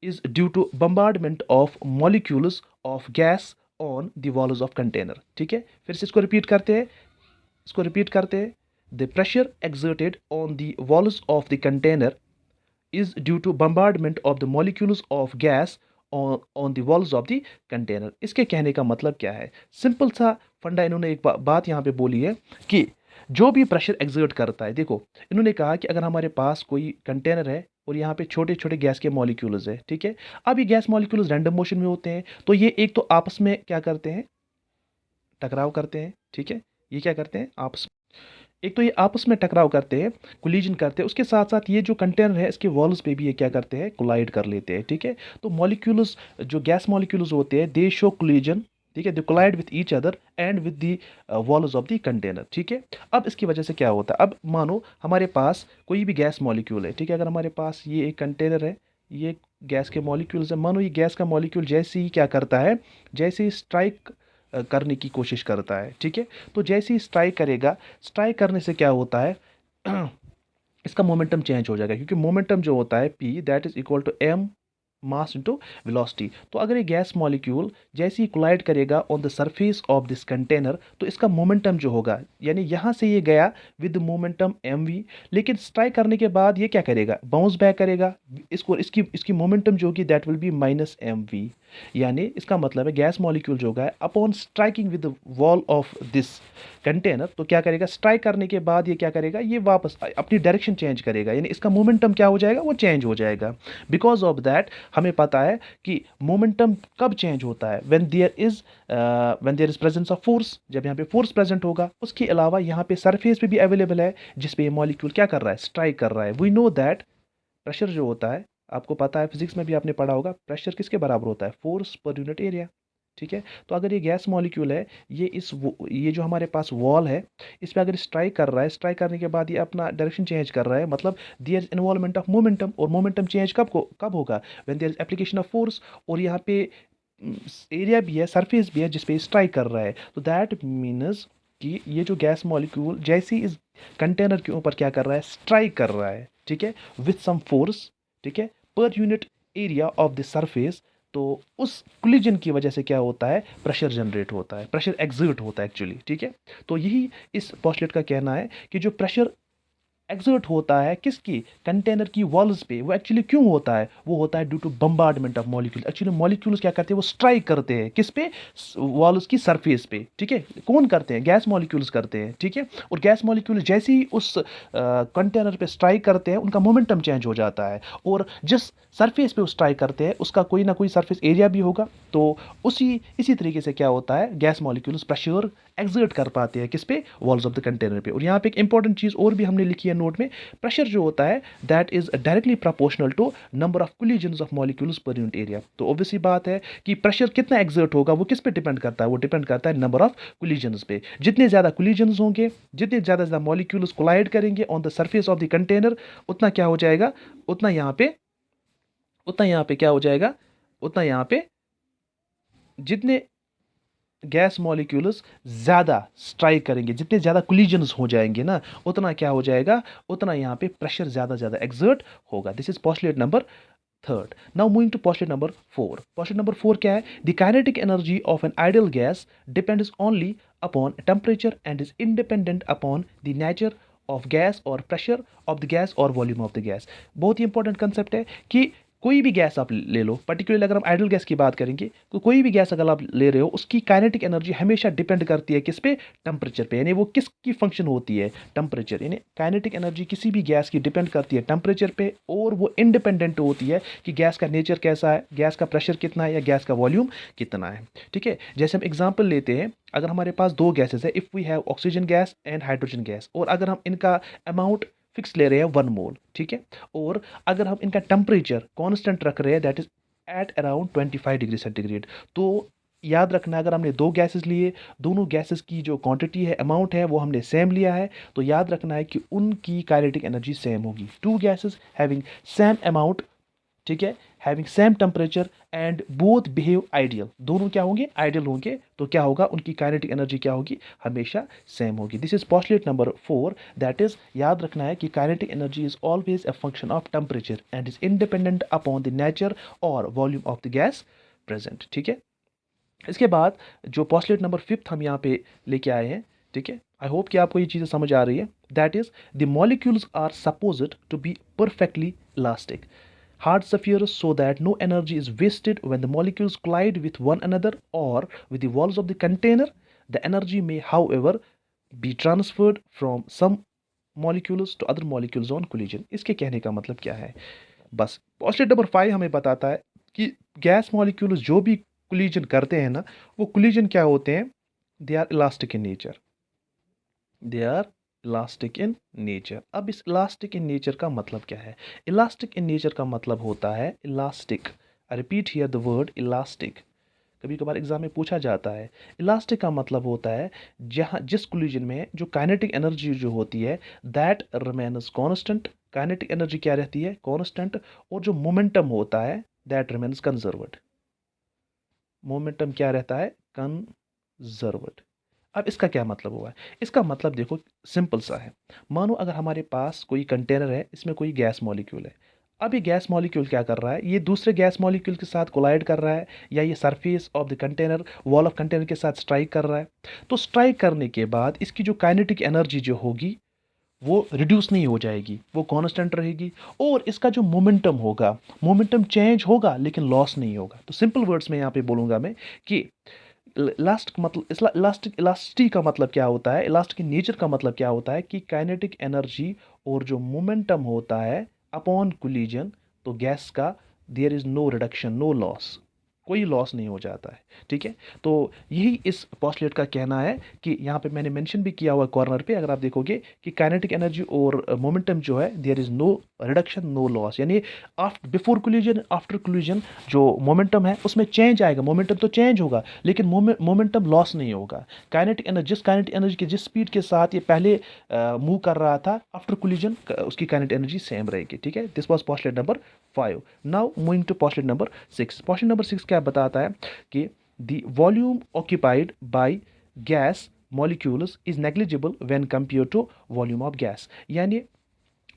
is due to bombardment of molecules of gas on the walls of container, ठीक है। फिर से इसको रिपीट करते हैं, the pressure exerted on the walls of the container is due to bombardment of the molecules of gas on the walls of the container। इसके कहने का मतलब क्या है, सिंपल सा फंडा इन्होंने एक बात यहाँ पे बोली है कि जो भी प्रेशर एक्सर्ट करता है, देखो इन्होंने कहा कि अगर हमारे पास कोई कंटेनर है और यहाँ पे छोटे छोटे गैस के मॉलिक्यूल्स है, ठीक है। अब ये गैस मॉलिक्यूल्स रैंडम मोशन में होते हैं, तो ये एक तो आपस में क्या करते हैं, टकराव करते हैं, ठीक है। ये क्या करते हैं, आपस एक तो ये आपस में टकराव करते हैं, कोलिजन करते हैं, उसके साथ साथ ये जो कंटेनर है इसके वॉल्स पे भी ये क्या करते हैं, कोलाइड कर लेते हैं, ठीक है। तो मॉलिक्यूल्स जो गैस मॉलिक्यूल्स होते हैं दे शो कोलिजन, ठीक है, they collide with each other and with the walls of the container, ठीक है। अब इसकी वजह से क्या होता है, अब मानो हमारे पास कोई भी गैस मॉलिक्यूल है, ठीक है। अगर हमारे पास ये एक कंटेनर है, ये गैस के मॉलिक्यूल्स है, मानो ये गैस का मॉलिक्यूल जैसे ही क्या करता है, जैसे ही स्ट्राइक करने की कोशिश करता है, ठीक है। तो जैसे ही स्ट्राइक करेगा, स्ट्राइक करने से क्या होता है इसका मोमेंटम चेंज हो जाएगा, क्योंकि मोमेंटम जो होता है P that is equal to m mass into velocity. तो अगर ये गैस मॉलिक्यूल जैसे ही कोलाइड करेगा on the surface of this container, तो इसका मोमेंटम जो होगा, यानी यहाँ से ये गया विद मोमेंटम mv, लेकिन स्ट्राइक करने के बाद ये क्या करेगा, बाउंस बैक करेगा, इसको इसकी मोमेंटम जो होगी that will be minus mv। यानी इसका मतलब है गैस मॉलिक्यूल जो होगा upon striking with the wall of this container, तो क्या करेगा, स्ट्राइक करने के बाद ये क्या करेगा, ये वापस अपनी डायरेक्शन चेंज करेगा, यानी इसका मोमेंटम क्या हो जाएगा, वो चेंज हो जाएगा। बिकॉज ऑफ दैट हमें पता है कि मोमेंटम कब चेंज होता है, when there is presence of force, जब यहाँ पे फोर्स प्रेजेंट होगा। उसके अलावा यहाँ पे सरफेस पे भी अवेलेबल है जिसपे ये मॉलिक्यूल क्या कर रहा है, स्ट्राइक कर रहा है। वी नो दैट प्रेशर जो होता है, आपको पता है फिजिक्स में भी आपने पढ़ा होगा, प्रेशर किसके बराबर होता है, फोर्स पर यूनिट एरिया, ठीक है। तो अगर ये गैस मॉलिक्यूल है, ये जो हमारे पास वॉल है, इस पर अगर स्ट्राइक कर रहा है, स्ट्राइक करने के बाद ये अपना डायरेक्शन चेंज कर रहा है, मतलब there is involvement of momentum, और मोमेंटम चेंज कब होगा, when there is application of force, और यहाँ पे एरिया भी है, सरफेस भी है जिसपे स्ट्राइक कर रहा है। तो दैट मीन्स कि ये जो गैस मॉलिक्यूल जैसे ही इस कंटेनर के ऊपर क्या कर रहा है, स्ट्राइक कर रहा है, ठीक है, विथ सम फोर्स, ठीक है, पर unit area of the surface, तो उस कोलिजन की वजह से क्या होता है, प्रेशर जनरेट होता है, प्रेशर एक्सर्ट होता है एक्चुअली, ठीक है। तो यही इस पोस्टुलेट का कहना है कि जो प्रेशर एक्सर्ट होता है किसकी, कंटेनर की वॉल्स पे, वो एक्चुअली क्यों होता है, वो होता है due to bombardment of molecule. Actually molecules क्या करते हैं, वो स्ट्राइक करते हैं किस पे, वॉल्स की सरफेस पे, ठीक है। कौन करते हैं, गैस मॉलिक्यूल्स करते हैं, ठीक है। और गैस मॉलिक्यूल जैसे ही उस कंटेनर पे स्ट्राइक करते हैं, उनका मोमेंटम चेंज हो जाता है, और जिस सरफेस पे वो स्ट्राइक करते हैं उसका कोई ना कोई सरफेस एरिया भी होगा। तो इसी तरीके से क्या होता है, गैस मॉलिक्यूल्स प्रेशर एक्सर्ट कर पाते हैं किस पे, वॉल्स ऑफ द कंटेनर पे। और यहाँ पे एक इंपॉर्टेंट चीज़ और भी हमने लिखी है नोट में, प्रेशर जो होता है that is directly proportional to number of collisions of molecules per unit area. तो ऑब्वियसली बात है कि प्रेशर कितना एक्सर्ट होगा वो किस पे डिपेंड करता है, वो डिपेंड करता है नंबर ऑफ कोलिजन्स पे। जितने ज़्यादा कोलिजन्स होंगे, जितने ज़्यादा मॉलिक्यूल्स कोलाइड करेंगे on the surface of the container, उतना क्या हो जाएगा, उतना यहाँ पे क्या हो जाएगा, उतना यहाँ पे जितने गैस मॉलिक्यूल्स ज़्यादा स्ट्राइक करेंगे, जितने ज़्यादा कोलिजन्स हो जाएंगे ना, उतना क्या हो जाएगा, उतना यहाँ पे प्रेशर ज़्यादा एक्सर्ट होगा। This is postulate number third. Now moving to postulate number four. Postulate number four क्या है? The kinetic energy of an ideal gas depends only upon temperature and is independent upon the nature of gas और pressure of the gas और volume of the gas. बहुत ही important concept है कि कोई भी गैस आप ले लो, पर्टिकुलरली अगर हम आइडियल गैस की बात करेंगे तो कोई भी गैस अगर आप ले रहे हो, उसकी काइनेटिक एनर्जी हमेशा डिपेंड करती है किस पे? टेम्परेचर पे। यानी वो किसकी फंक्शन होती है? टेम्परेचर। यानी काइनेटिक एनर्जी किसी भी गैस की डिपेंड करती है टेम्परेचर पे, और वो इंडिपेंडेंट होती है कि गैस का नेचर कैसा है, गैस का प्रेशर कितना है, या गैस का वॉल्यूम कितना है। ठीक है, जैसे हम एग्जाम्पल लेते हैं, अगर हमारे पास दो गैसेस है, if we have oxygen gas and hydrogen gas, और अगर हम इनका अमाउंट फिक्स ले रहे हैं 1 मोल, ठीक है, और अगर हम इनका टेम्परेचर कांस्टेंट रख रहे हैं, that is at around 25 degree centigrade, तो याद रखना अगर हमने दो गैसेस लिए, दोनों गैसेस की जो क्वांटिटी है, अमाउंट है, वो हमने सेम लिया है, तो याद रखना है कि उनकी काइनेटिक एनर्जी सेम होगी। Two gases having same amount, ठीक है, having same temperature and both behave ideal, दोनों क्या होंगे? आइडियल होंगे, तो क्या होगा? उनकी काइनेटिक एनर्जी क्या होगी? हमेशा सेम होगी। This is postulate number 4, that is याद रखना है कि kinetic energy is always a function of temperature and is independent upon the nature or volume of the gas present. ठीक है, इसके बाद जो पोस्टुलेट नंबर 5 हम यहाँ पे लेके आए हैं, ठीक है, आई होप कि आपको ये चीज़ें समझ आ रही है। That is the molecules are supposed to be perfectly elastic hard spheres so that no energy is wasted when the molecules collide with one another or with the walls of the container. The energy may, however, be transferred from some molecules to other molecules on collision. इसके कहने का मतलब क्या है? बस postulate number 5 हमें बताता है कि गैस मॉलिक्यूल्स जो भी कोलिजन करते हैं ना, वो कोलिजन क्या होते हैं? They are elastic in nature, they are elastic in nature. अब इस इलास्टिक इन नेचर का मतलब क्या है? इलास्टिक इन नेचर का मतलब होता है elastic. I repeat here the word elastic. कभी कभार एग्जाम में पूछा जाता है। इलास्टिक का मतलब होता है जहाँ जिस कोलिजन में जो काइनेटिक एनर्जी जो होती है, that remains constant. Kinetic energy क्या रहती है? कांस्टेंट। और जो मोमेंटम होता है, दैट रिमेन्स कंजर्व्ड। मोमेंटम क्या रहता है? कंजर्व्ड। अब इसका क्या मतलब हुआ है? इसका मतलब देखो सिंपल सा है। मानो अगर हमारे पास कोई कंटेनर है, इसमें कोई गैस मॉलिक्यूल है। अब ये गैस मॉलिक्यूल क्या कर रहा है? ये दूसरे गैस मॉलिक्यूल के साथ कोलाइड कर रहा है, या ये surface of the container, wall of container के साथ स्ट्राइक कर रहा है। तो स्ट्राइक करने के बाद इसकी जो काइनेटिक एनर्जी जो होगी, वो रिड्यूस नहीं हो जाएगी, वो कांस्टेंट रहेगी। और इसका जो मोमेंटम होगा, मोमेंटम चेंज होगा लेकिन लॉस नहीं होगा। तो सिंपल वर्ड्स में यहाँ पे बोलूँगा मैं कि इलास्टिक मतलब इलास्टिक का मतलब क्या होता है? इलास्टिक नेचर का मतलब क्या होता है कि काइनेटिक एनर्जी और जो मोमेंटम होता है अपॉन कोलिजन, तो गैस का there is no reduction, no loss, कोई लॉस नहीं हो जाता है। ठीक है, तो यही इस पोस्टुलेट का कहना है कि यहाँ पे मैंने मेंशन भी किया हुआ कॉर्नर पे, अगर आप देखोगे कि काइनेटिक एनर्जी और मोमेंटम जो है, there is no reduction, no loss. यानी after before collision, after collision जो मोमेंटम है उसमें चेंज आएगा, मोमेंटम तो चेंज होगा लेकिन मोमेंटम लॉस नहीं होगा। काइनेटिक एनर्जी, जिस काइनेटिक एनर्जी की जिस स्पीड के साथ ये पहले मूव कर रहा था, आफ्टर कोलिजन उसकी काइनेटिक एनर्जी सेम रहेगी। ठीक है, this was postulate number 5। Now moving to postulate number 6। Postulate number 6 क्या बताता है कि the volume occupied by gas molecules is negligible when compare to volume of gas. यानी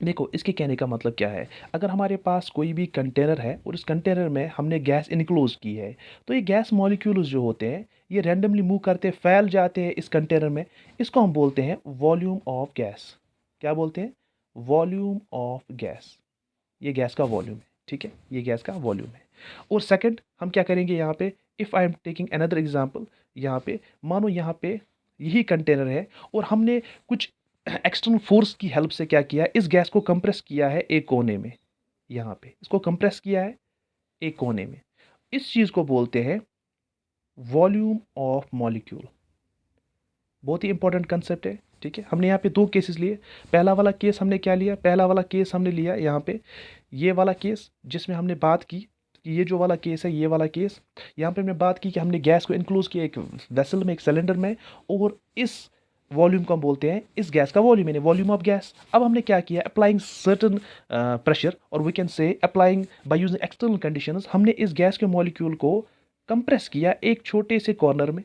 देखो इसके कहने का मतलब क्या है? अगर हमारे पास कोई भी कंटेनर है और इस कंटेनर में हमने गैस इनक्लोज की है, तो ये गैस मॉलिक्यूल्स जो होते हैं, ये रैंडमली मूव करते फैल जाते हैं इस कंटेनर में। इसको हम बोलते हैं वॉल्यूम ऑफ गैस। क्या बोलते हैं? Volume of gas. ये गैस का वॉल्यूम है। ठीक है, ये गैस का वॉल्यूम है। और सेकंड हम क्या करेंगे यहाँ पे? If I am taking another example, यहाँ पे मानो यहाँ पे यही कंटेनर है और हमने कुछ एक्सटर्नल फोर्स की हेल्प से क्या किया है? इस गैस को कंप्रेस किया है एक कोने में। यहाँ पे इसको कंप्रेस किया है एक कोने में। इस चीज़ को बोलते हैं वॉल्यूम ऑफ मॉलिक्यूल। बहुत ही इंपॉर्टेंट कंसेप्ट है। ठीक है, हमने यहाँ पे दो केसेस लिए। पहला वाला केस हमने क्या लिया? पहला वाला केस हमने लिया यहाँ पे ये वाला केस, जिसमें हमने बात की कि ये जो वाला केस है, ये वाला केस, यहाँ पे हमने बात की कि हमने गैस को इनक्लोज किया एक वेसल में, एक सिलेंडर में, और इस वॉल्यूम को हम बोलते हैं इस गैस का वॉल्यूम, यानी वॉल्यूम ऑफ गैस। अब हमने क्या किया? अप्लाइंग सर्टन प्रेशर, और we can say applying by using external conditions, हमने इस गैस के मॉलिक्यूल को कंप्रेस किया एक छोटे से कॉर्नर में,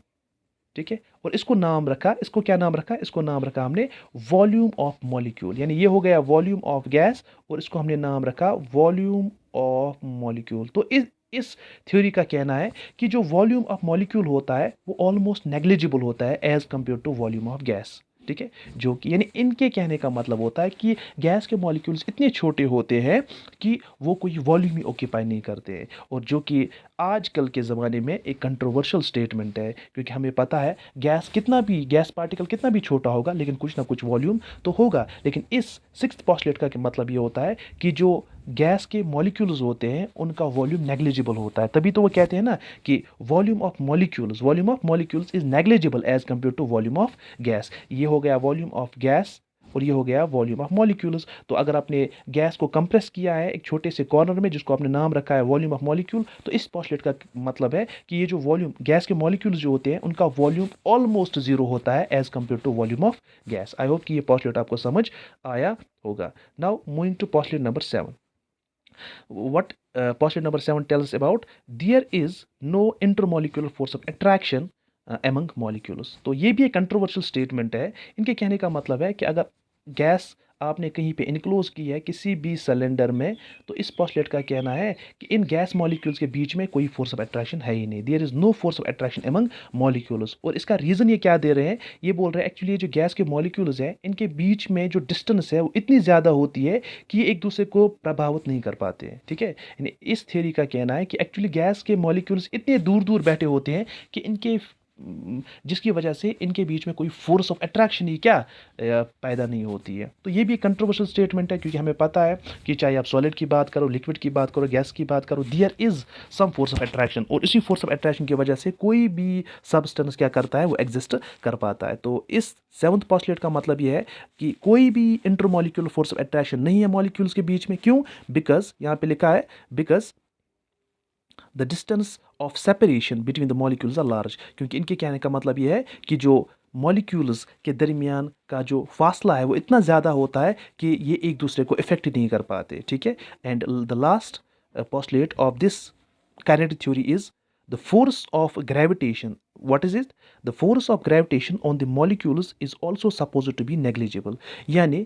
ठीक है, और इसको नाम रखा, इसको क्या नाम रखा, इसको नाम रखा हमने वॉल्यूम ऑफ मॉलिक्यूल, यानी ये हो गया वॉल्यूम ऑफ गैस और इसको हमने नाम रखा वॉल्यूम ऑफ मॉलिक्यूल। तो इस थ्योरी का कहना है कि जो वॉल्यूम ऑफ मॉलिक्यूल होता है वो ऑलमोस्ट नेग्लिजिबल होता है as compare to volume of gas, ठीक है, जो कि यानी इनके कहने का मतलब होता है कि गैस के मॉलिक्यूल्स इतने छोटे होते हैं कि वो कोई वॉल्यूम ही ऑक्यूपाई नहीं करते हैं, और जो कि आजकल के ज़माने में एक कंट्रोवर्शियल स्टेटमेंट है, क्योंकि हमें पता है गैस पार्टिकल कितना भी छोटा होगा लेकिन कुछ ना कुछ वॉल्यूम तो होगा। लेकिन इस सिक्स्थ पोस्टुलेट का मतलब ये होता है कि जो गैस के मॉलिक्यूल्स होते हैं उनका वॉल्यूम नेग्लिजिबल होता है, तभी तो वो कहते हैं ना कि volume of molecules is negligible as compare to volume of gas. ये हो गया वॉल्यूम ऑफ गैस और ये हो गया वॉल्यूम ऑफ मॉलिक्यूल्स। तो अगर आपने गैस को कंप्रेस किया है एक छोटे से कॉर्नर में जिसको आपने नाम रखा है वॉल्यूम ऑफ मॉलिक्यूल, तो इस पोस्टुलेट का मतलब है कि ये जो वॉल्यूम गैस के मॉलिक्यूल्स जो होते हैं उनका वॉल्यूम ऑलमोस्ट जीरो होता है as compare to volume of gas. I hope कि ये पोस्टुलेट आपको समझ आया होगा। Now moving to postulate number 7. What postulate number 7 tells us about? There is no intermolecular force of attraction among molecules. तो ये भी एक कंट्रोवर्शियल स्टेटमेंट है। इनके कहने का मतलब है कि अगर गैस आपने कहीं पे इनक्लोज की है किसी भी सिलेंडर में, तो इस पोस्टुलेट का कहना है कि इन गैस मॉलिक्यूल्स के बीच में कोई फोर्स ऑफ अट्रैक्शन है ही नहीं, there is no force of attraction among molecules. और इसका रीज़न ये क्या दे रहे हैं, ये बोल रहे हैं एक्चुअली ये जो गैस के मॉलिक्यूल्स हैं इनके बीच में जो डिस्टेंस है वो इतनी ज़्यादा होती है कि ये एक दूसरे को प्रभावित नहीं कर पाते हैं, ठीक है। यानी इस थ्योरी का कहना है कि एक्चुअली गैस के मॉलिक्यूल्स इतने दूर दूर बैठे होते हैं कि इनके जिसकी वजह से इनके बीच में कोई फोर्स ऑफ अट्रैक्शन ही क्या पैदा नहीं होती है। तो ये भी कंट्रोवर्शियल स्टेटमेंट है, क्योंकि हमें पता है कि चाहे आप सॉलिड की बात करो, लिक्विड की बात करो, गैस की बात करो, there is some force of attraction, और इसी फोर्स ऑफ अट्रैक्शन की वजह से कोई भी सब्सटेंस क्या करता है वो एग्जिस्ट कर पाता है। तो इस सेवंथ पोस्टुलेट का मतलब ये है कि कोई भी इंटरमॉलिक्यूलर फोर्स ऑफ अट्रैक्शन नहीं है मॉलिक्यूल्स के बीच में। क्यों? बिकॉज यहाँ पे लिखा है because the distance of separation between the molecules are large, क्योंकि इनके कहने का मतलब ये है कि जो मॉलिक्यूल्स के दरमियान का जो फासला है वो इतना ज़्यादा होता है कि ये एक दूसरे को इफेक्ट नहीं कर पाते, ठीक है। And the last postulate of this kinetic theory is the force of gravitation. What is it? The force of gravitation on the molecules is also supposed to be negligible. यानी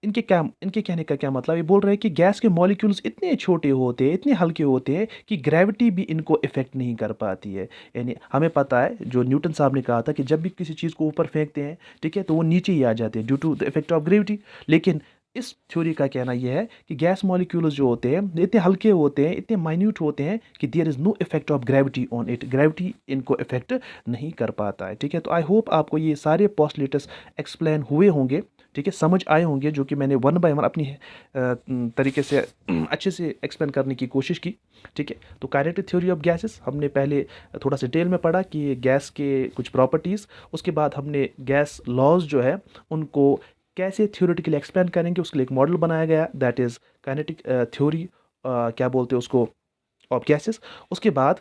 इनके कहने का क्या मतलब, ये बोल रहे हैं कि गैस के मॉलिक्यूल्स इतने छोटे होते हैं, इतने हल्के होते हैं कि ग्रेविटी भी इनको इफेक्ट नहीं कर पाती है। यानी हमें पता है जो न्यूटन साहब ने कहा था कि जब भी किसी चीज़ को ऊपर फेंकते हैं, ठीक है, तो वो नीचे ही आ जाते हैं due to the effect of gravity. लेकिन इस थ्योरी का कहना यह है कि गैस मॉलिक्यूल्स जो होते हैं इतने हल्के होते हैं, इतने माइन्यूट होते हैं कि there is no effect of gravity on it, gravity इनको इफेक्ट नहीं कर पाता है, ठीक है। तो आई होप आपको ये सारे पोस्टुलेट्स एक्सप्लेन हुए होंगे, ठीक है, समझ आए होंगे, जो कि मैंने वन बाय वन अपनी तरीके से अच्छे से एक्सप्लेन करने की कोशिश की, ठीक है। तो काइनेटिक थ्योरी ऑफ गैसेस हमने पहले थोड़ा सा डिटेल में पढ़ा कि गैस के कुछ प्रॉपर्टीज़, उसके बाद हमने गैस लॉज जो है उनको कैसे थ्योरेटिकली एक्सप्लेन करेंगे उसके लिए एक मॉडल बनाया गया, दैट इज़ काइनेटिक थ्योरी क्या बोलते हैं उसको ऑफ गैसेस। उसके बाद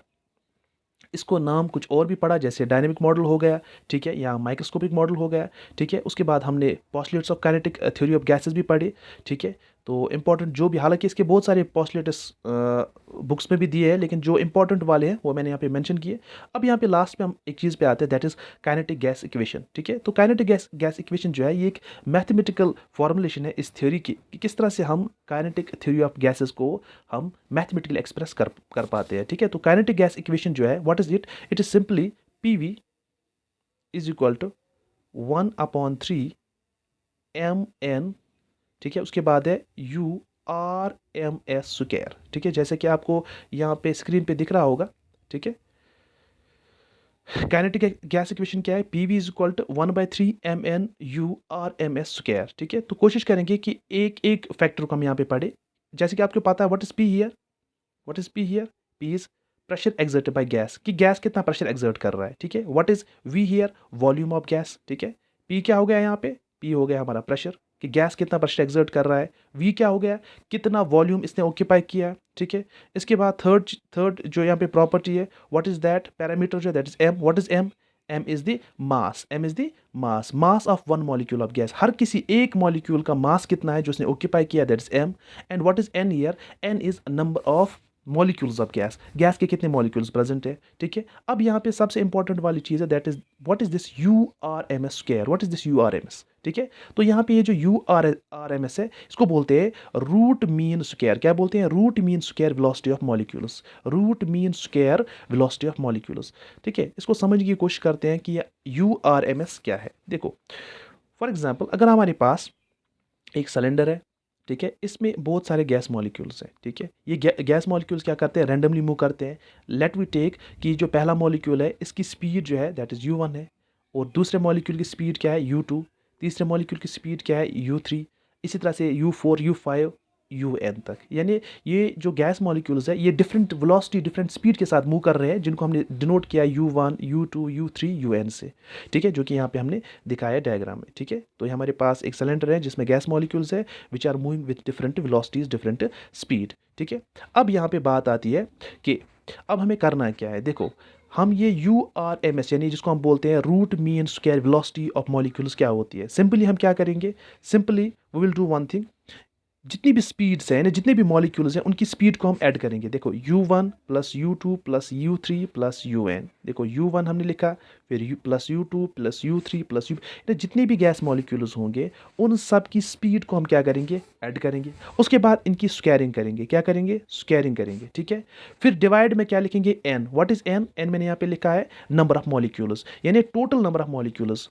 इसको नाम कुछ और भी पढ़ा, जैसे डायनेमिक मॉडल हो गया, ठीक है, या माइक्रोस्कोपिक मॉडल हो गया, ठीक है। उसके बाद हमने postulates of kinetic theory of gases भी पढ़े, ठीक है। तो इंपॉर्टेंट जो भी, हालांकि इसके बहुत सारे पोस्टुलेट्स बुक्स में भी दिए हैं, लेकिन जो इंपॉर्टेंट वाले हैं वो मैंने यहाँ पे मेंशन किए। अब यहाँ पे लास्ट में हम एक चीज़ पे आते हैं, that is kinetic gas equation, ठीक है। तो काइनेटिक गैस इक्वेशन जो है ये एक मैथमेटिकल फॉर्मुलेशन है इस थ्योरी की कि किस तरह से हम काइनेटिक थ्योरी ऑफ गैसेस को हम मैथमेटिकली एक्सप्रेस कर पाते हैं, ठीक है। तो काइनेटिक गैस इक्वेशन जो है what is it is simply PV is equal to 1/3 mn, ठीक है। उसके बाद है URMS स्क्वायर, ठीक है, जैसे कि आपको यहाँ पे स्क्रीन पे दिख रहा होगा, ठीक है। काइनेटिक गैस इक्वेशन क्या है, PV is equal to 1/3 mn URMS square, ठीक है। तो कोशिश करेंगे कि एक एक फैक्टर को हम यहाँ पे पढ़े। जैसे कि आपको पता है what is P here, what is P here, P is pressure exerted by gas, कि गैस कितना प्रेशर एक्सर्ट कर रहा है, ठीक है। What is V here, volume of gas, ठीक है। P क्या हो गया यहाँ पे, P हो गया हमारा प्रेशर, कि गैस कितना प्रेशर एक्सर्ट कर रहा है। V क्या हो गया, कितना वॉल्यूम इसने ऑक्यूपाई किया, ठीक है। इसके बाद थर्ड जो यहाँ पे प्रॉपर्टी है, व्हाट इज दैट पैरामीटर जो that is M, what is M, M is the mass, M is the mass of one molecule of gas, हर किसी एक मॉलिक्यूल का मास कितना है जो उसने ऑक्यूपाई किया, that is M। And what is N here, N is number of molecules of gas के कितने मॉलिक्यूल्स प्रेजेंट है, ठीक है। अब यहाँ पे सबसे इंपॉर्टेंट वाली चीज़ है, that is what is this URMS square, what is this URMS, ठीक है। तो यहाँ पे ये जो URMS है इसको बोलते हैं रूट मीन स्क्वायर। क्या बोलते हैं? Root mean square velocity of molecules, root mean square velocity of molecules, ठीक है। इसको समझने की कोशिश करते हैं कि URMS क्या है। देखो फॉर एग्जाम्पल, अगर हमारे पास एक सिलेंडर है, ठीक है, इसमें बहुत सारे गैस मॉलिक्यूल्स हैं, ठीक है। ये गैस मॉलिक्यूल्स क्या करते हैं? रैंडमली मूव करते हैं। लेट वी टेक कि जो पहला मॉलिक्यूल है इसकी स्पीड जो है दैट इज़ U1 है, और दूसरे मॉलिक्यूल की स्पीड क्या है? U2। तीसरे मॉलिक्यूल की स्पीड क्या है? U3। इसी तरह से U4, U5, UN तक। यानी ये जो गैस मॉलिक्यूल्स है ये डिफरेंट वेलोसिटी, डिफरेंट स्पीड के साथ मूव कर रहे हैं, जिनको हमने डिनोट किया U1, U2, U3, UN से, ठीक है, जो कि यहाँ पे हमने दिखाया है डायग्राम में, ठीक है। तो ये हमारे पास एक सिलेंडर है जिसमें गैस मॉलिक्यूल्स है which are moving with different velocities, different speed, ठीक है। अब यहाँ पे बात आती है कि अब हमें करना क्या है। देखो हम ये URMS यानी जिसको हम बोलते हैं root mean square velocity of molecules क्या होती है, सिंपली हम क्या करेंगे, simply we will do one thing, जितनी भी स्पीड्स हैं, जितने भी मॉलिक्यूल्स हैं उनकी स्पीड को हम ऐड करेंगे। देखो U1 plus U2 plus U3 plus UN, देखो U1 हमने लिखा, फिर plus U2 plus U3 plus जितने भी गैस मॉलिक्यूल्स होंगे उन सब की स्पीड को हम क्या करेंगे? ऐड करेंगे। उसके बाद इनकी स्क्वायरिंग करेंगे। क्या करेंगे? स्क्वायरिंग करेंगे, ठीक है। फिर डिवाइड में क्या लिखेंगे? N। What is N? N मैंने यहाँ पे लिखा है नंबर ऑफ मॉलिक्यूल्स, यानी टोटल नंबर ऑफ मॉलिक्यूल्स,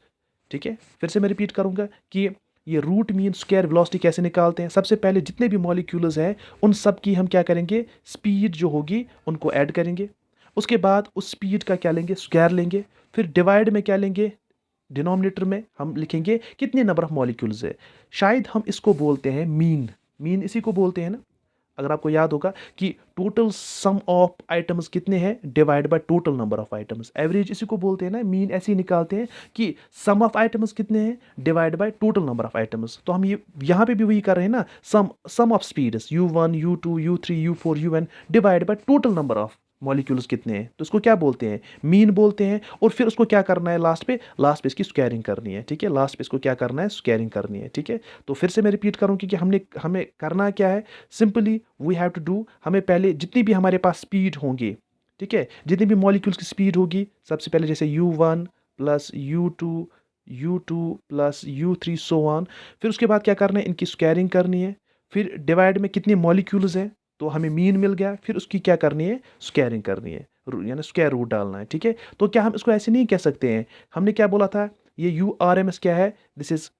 ठीक है। फिर से मैं रिपीट करूंगा कि ये रूट मीन स्क्वायर वेलोसिटी कैसे निकालते हैं। सबसे पहले जितने भी मॉलिक्यूल्स हैं उन सब की हम क्या करेंगे? स्पीड जो होगी उनको ऐड करेंगे। उसके बाद उस स्पीड का क्या लेंगे? स्क्वायर लेंगे। फिर डिवाइड में क्या लेंगे? डिनोमिनेटर में हम लिखेंगे कितने नंबर ऑफ मॉलिक्यूल्स है। शायद हम इसको बोलते हैं मीन, मीन इसी को बोलते हैं ना। अगर आपको याद होगा कि टोटल सम ऑफ आइटम्स कितने हैं divide by total number of items, average इसी को बोलते हैं ना, मीन ऐसे ही निकालते हैं कि सम ऑफ आइटम्स कितने हैं divide by total number of items. तो हम ये यहाँ पे भी वही कर रहे हैं ना, sum of speeds U1, U2, U3, U4, UN divide by total number of molecules कितने हैं, तो उसको क्या बोलते हैं? मीन बोलते हैं। और फिर उसको क्या करना है? लास्ट पे इसकी स्क्वायरिंग करनी है, ठीक है। लास्ट पे इसको क्या करना है? स्क्वायरिंग करनी है, ठीक है। तो फिर से मैं रिपीट करूँ कि हमें करना क्या है, simply we have to do, हमें पहले जितनी भी हमारे पास स्पीड होंगी, ठीक है, जितनी भी मॉलिक्यूल्स की स्पीड होगी, सबसे पहले जैसे U1 plus U2 plus U3 so on, फिर उसके बाद क्या करना है? इनकी स्क्वायरिंग करनी है। फिर डिवाइड में कितने मॉलिक्यूल्स हैं, तो हमें मीन मिल गया, फिर उसकी क्या करनी है? स्क्वायरिंग करनी है, यानी स्क्वायर रूट डालना है, ठीक है। तो क्या हम इसको ऐसे नहीं कह सकते हैं? हमने क्या बोला था? ये URMS क्या है? This is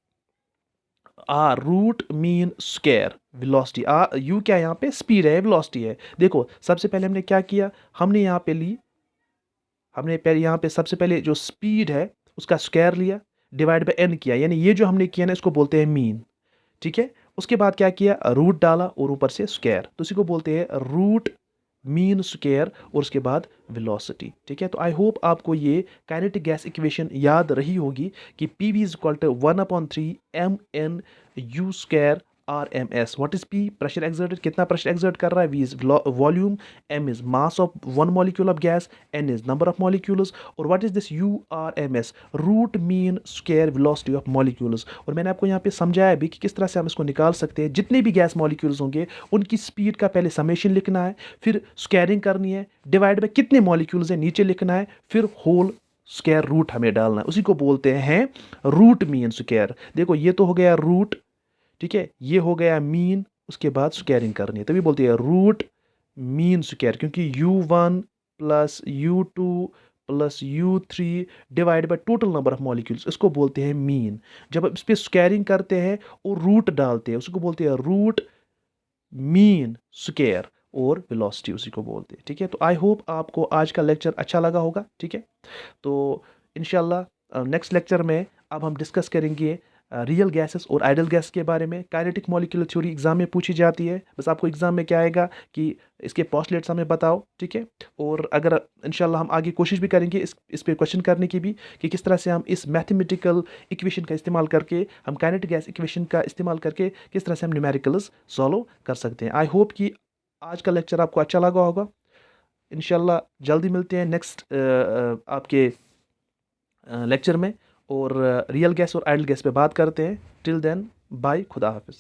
root mean square velocity. U क्या है यहाँ पे? स्पीड है, वेलोसिटी है। देखो सबसे पहले हमने क्या किया, हमने यहाँ पे ली, हमने पहले यहाँ पे सबसे पहले जो स्पीड है उसका स्क्वायर लिया, डिवाइड बाय n किया, यानी ये जो हमने किया ना इसको बोलते हैं मीन, ठीक है। उसके बाद क्या किया? रूट डाला और ऊपर से स्क्वायर, तो इसी को बोलते हैं रूट मीन स्क्वायर, और उसके बाद वेलोसिटी, ठीक है। तो आई होप आपको ये काइनेटिक गैस इक्वेशन याद रही होगी कि PV is equal to 1/3 mn U² RMS। What is P? Pressure exerted, कितना प्रेशर एक्सर्ट कर रहा है? V is volume, M is mass of one molecule of gas, N is number of molecules, और what is this URMS? Root mean square velocity of molecules. और मैंने आपको यहाँ पे समझाया भी कि किस तरह से हम इसको निकाल सकते हैं। जितने भी गैस मॉलिक्यूल्स होंगे उनकी स्पीड का पहले समेशन लिखना है, फिर स्क्वायरिंग करनी है, डिवाइड बाय कितने मॉलिक्यूल्स हैं नीचे लिखना है, फिर होल स्क्वायर रूट हमें डालना है, उसी को बोलते हैं रूट मीन स्क्वायर। देखो ये तो हो गया रूट, ठीक है, ये हो गया मीन, उसके बाद स्क्वायरिंग करनी है, तभी बोलते हैं रूट मीन स्क्वायर, क्योंकि U1 plus U2 plus U3 divide by total number of molecules, इसको बोलते हैं मीन। जब आप इस पर स्क्वायरिंग करते हैं और रूट डालते हैं उसको बोलते हैं रूट मीन स्क्वायर, और वेलोसिटी उसी को बोलते हैं, ठीक है। तो आई होप आपको आज का लेक्चर अच्छा लगा होगा, ठीक है। तो इंशाल्लाह नेक्स्ट लेक्चर में अब हम डिस्कस करेंगे रियल गैसेस और आइडल गैस के बारे में। काइनेटिक मॉलिक्यूलर थ्योरी एग्जाम में पूछी जाती है, बस आपको एग्जाम में क्या आएगा कि इसके पोस्टलेट्स हमें बताओ, ठीक है। और अगर इंशाल्लाह हम आगे कोशिश भी करेंगे इस पे क्वेश्चन करने की भी, कि किस तरह से हम इस मैथमेटिकल इक्वेशन का इस्तेमाल करके, हम काइनेटिक गैस इक्वेशन का इस्तेमाल करके किस तरह से हम न्यूमेरिकल्स सॉल्व कर सकते हैं। आई होप कि आज का लेक्चर आपको अच्छा लगा होगा। इंशाल्लाह जल्दी मिलते हैं नेक्स्ट आपके लेक्चर में, और रियल गैस और आइडल गैस पे बात करते हैं। टिल देन बाय, खुदा हाफिज़।